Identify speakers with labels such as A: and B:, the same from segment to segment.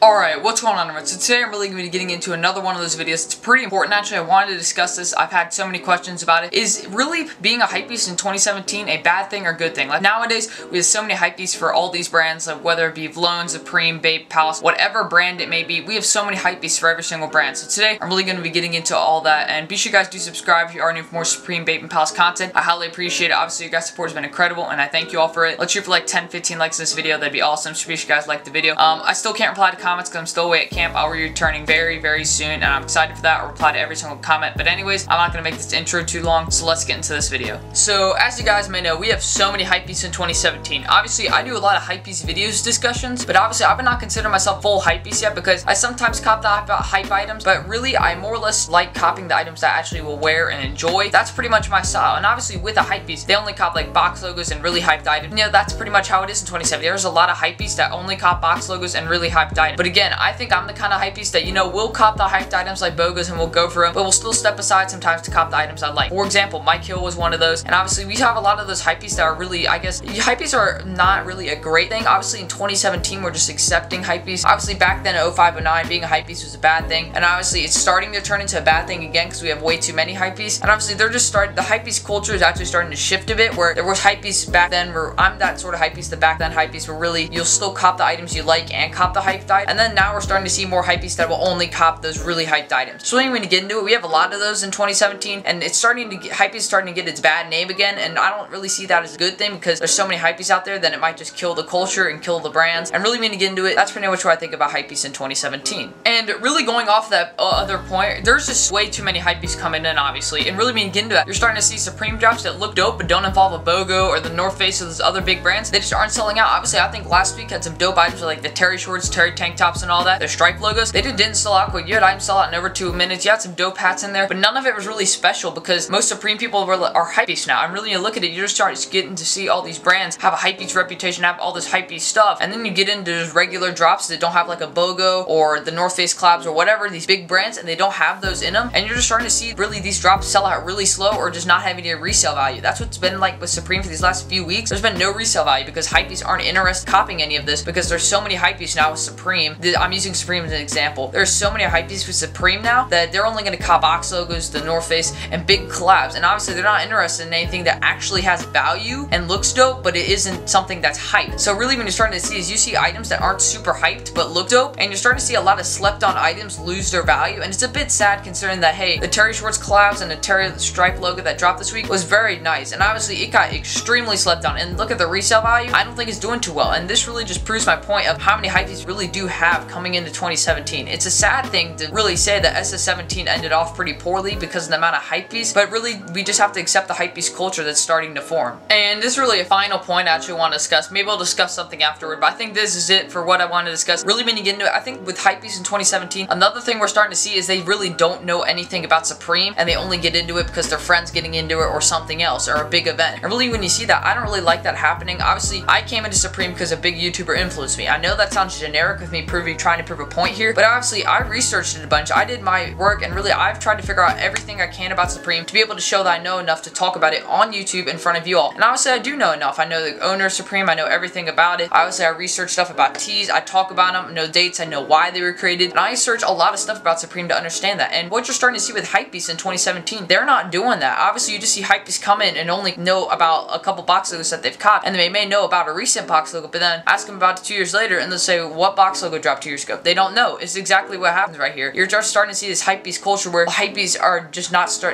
A: Alright, what's going on everyone? So today I'm really going to be getting into another one of those videos. It's pretty important actually. I wanted to discuss this. I've had so many questions about it. Is really being a hypebeast in 2017 a bad thing or good thing? Like nowadays, we have so many hypebeasts for all these brands, like whether it be Vlone, Supreme, Bape, Palace, whatever brand it may be. We have so many hypebeasts for every single brand. So today I'm really going to be getting into all that, and be sure you guys do subscribe if you are new for more Supreme, Bape, and Palace content. I highly appreciate it. Obviously your guys' support has been incredible and I thank you all for it. Let's shoot for like 10-15 likes in this video. That'd be awesome. So be sure you guys like the video. I still can't reply to comments because I'm still away at camp. I'll be returning very soon and I'm excited for that. I'll reply to every single comment, but anyways, I'm not going to make this intro too long, so let's get into this video. So as you guys may know, we have so many hypebeasts in 2017. Obviously I do a lot of hypebeast videos discussions, but obviously I would not consider myself full hypebeast yet because I sometimes cop the hype items, but really I more or less like copying the items that I actually will wear and enjoy. That's pretty much my style, and obviously with a hypebeast they only cop like box logos and really hyped items. You know, that's pretty much how it is in 2017. There's a lot of hypebeasts that only cop box logos and really hyped items, but again, I think I'm the kind of hypebeast that, you know, we'll cop the hyped items like BOGOs and we'll go for them, but we'll still step aside sometimes to cop the items I like. For example, Mike Hill was one of those, and obviously we have a lot of those hypebeasts that are really, I guess, hypebeasts are not really a great thing. Obviously in 2017 we're just accepting hypebeasts. Obviously back then in 05, 09 being a hypebeast was a bad thing, and obviously it's starting to turn into a bad thing again because we have way too many hypebeasts, and obviously they're just starting, the hypebeast culture is actually starting to shift a bit, where there was hypebeasts back then where I'm that sort of hypebeast, the back then hypebeasts were really, you'll still cop the items you like and cop the hyped item, and then now we're starting to see more hypebeasts that will only cop those really hyped items. So when we get into it, we have a lot of those in 2017, and it's starting to get, hypebeast is starting to get its bad name again, and I don't really see that as a good thing because there's so many hypebeasts out there that it might just kill the culture and kill the brands. And really when you get into it, that's pretty much what I think about hypebeasts in 2017. And really going off that other point, there's just way too many hypebeasts coming in, obviously, and really when you get into that, you're starting to see Supreme drops that look dope but don't involve a BOGO or the North Face or those other big brands. They just aren't selling out. Obviously, I think last week had some dope items like the Terry shorts, Terry tank tops, and all that. Their stripe logos, they didn't sell out quick. You had items sell out in over 2 minutes. You had some dope hats in there, but none of it was really special because most Supreme people are hypebeasts now. And really, you look at it, you just start getting to see all these brands have a hypebeast reputation, have all this hypebeast stuff, and then you get into those regular drops that don't have like a BOGO or the North Face collabs or whatever, these big brands, and they don't have those in them, and you're just starting to see really these drops sell out really slow or just not having any resale value. That's what's been like with Supreme for these last few weeks. There's been no resale value because hypebeasts aren't interested in copying any of this because there's so many hypebeasts now with Supreme. I'm using Supreme as an example. There's so many hypebeasts with Supreme now that they're only going to cop box logos, the North Face, and big collabs, and obviously they're not interested in anything that actually has value and looks dope, but it isn't something that's hyped. So really when you're starting to see is you see items that aren't super hyped but look dope, and you're starting to see a lot of slept on items lose their value, and it's a bit sad considering that, hey, the Terry Schwartz collabs and the Terry stripe logo that dropped this week was very nice, and obviously it got extremely slept on, and look at the resale value, I don't think it's doing too well, and this really just proves my point of how many hypebeasts really do have coming into 2017. It's a sad thing to really say that SS17 ended off pretty poorly because of the amount of hypebeasts, but really we just have to accept the hypebeast culture that's starting to form. And this is really a final point I actually want to discuss. Maybe I'll discuss something afterward, but I think this is it for what I want to discuss. Really when you get into it, I think with hypebeasts in 2017, another thing we're starting to see is they really don't know anything about Supreme, and they only get into it because their friends getting into it or something else or a big event. And really when you see that, I don't really like that happening. Obviously I came into Supreme because a big YouTuber influenced me. I know that sounds generic with me trying to prove a point here, but obviously I researched it a bunch. I did my work, and really I've tried to figure out everything I can about Supreme to be able to show that I know enough to talk about it on YouTube in front of you all. And obviously I do know enough. I know the owner of Supreme, I know everything about it. Obviously I research stuff about tees, I talk about them, know dates, I know why they were created, and I search a lot of stuff about Supreme to understand that. And what you're starting to see with hypebeasts in 2017, they're not doing that. Obviously you just see hypebeasts come in and only know about a couple box logos that they've copped, and they may know about a recent box logo, but then ask them about it 2 years later and they'll say, what box logo dropped 2 years ago? They don't know. It's exactly what happens right here. You're just starting to see this hypebeast culture where hypebeasts are just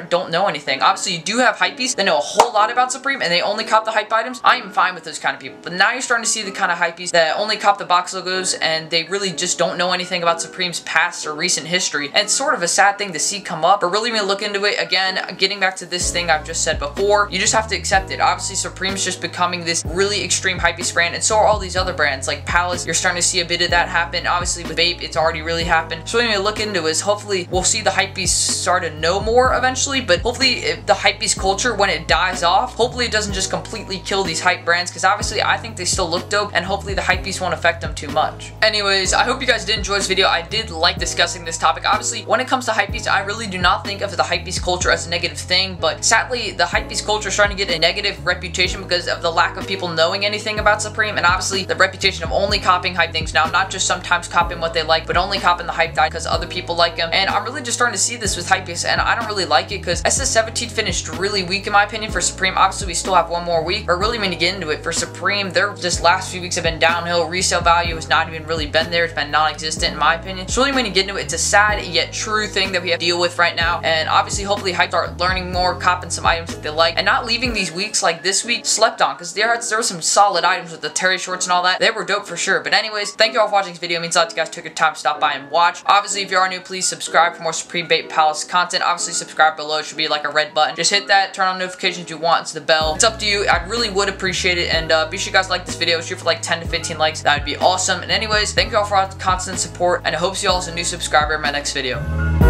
A: don't know anything. Obviously you do have hypebeasts that know a whole lot about Supreme and they only cop the hype items. I am fine with those kind of people, but now you're starting to see the kind of hypebeasts that only cop the box logos and they really just don't know anything about Supreme's past or recent history, and it's sort of a sad thing to see come up. But really when you look into it, again, getting back to this thing I've just said before, you just have to accept it. Obviously Supreme's just becoming this really extreme hypebeast brand, and so are all these other brands like Palace. You're starting to see a bit of that happen. Obviously with Bape, it's already really happened. So when you look into is hopefully we'll see the hypebeasts start to know more eventually, but hopefully the hypebeast culture, when it dies off, hopefully it doesn't just completely kill these hype brands, because obviously I think they still look dope, and hopefully the hypebeast won't affect them too much. Anyways, I hope you guys did enjoy this video. I did like discussing this topic. Obviously when it comes to hypebeast, I really do not think of the hypebeast culture as a negative thing, but sadly the hypebeast culture is starting to get a negative reputation because of the lack of people knowing anything about Supreme, and obviously the reputation of only copying hype things. Now I'm not just sometimes copping what they like, but only copping the hype dye because other people like them. And I'm really just starting to see this with Hypebeast, and I don't really like it because SS17 finished really weak in my opinion for Supreme. Obviously, we still have one more week, but really when you get into it for Supreme, their just last few weeks have been downhill. Resale value has not even really been there. It's been non-existent in my opinion. So really when you get into it, it's a sad yet true thing that we have to deal with right now. And obviously, hopefully, Hype start learning more, copping some items that they like, and not leaving these weeks like this week slept on, because there were some solid items with the Terry shorts and all that. They were dope for sure. But anyways, thank you all for watching this video. It means a lot to you guys took your time to stop by and watch. Obviously, if you are new, please subscribe for more Supreme Bait Palace content. Obviously, subscribe below. It should be like a red button. Just hit that, turn on notifications if you want. It's the bell. It's up to you. I really would appreciate it. And be sure you guys like this video. Shoot for like 10 to 15 likes. That would be awesome. And anyways, thank you all for all the constant support. And I hope to see you all as a new subscriber in my next video.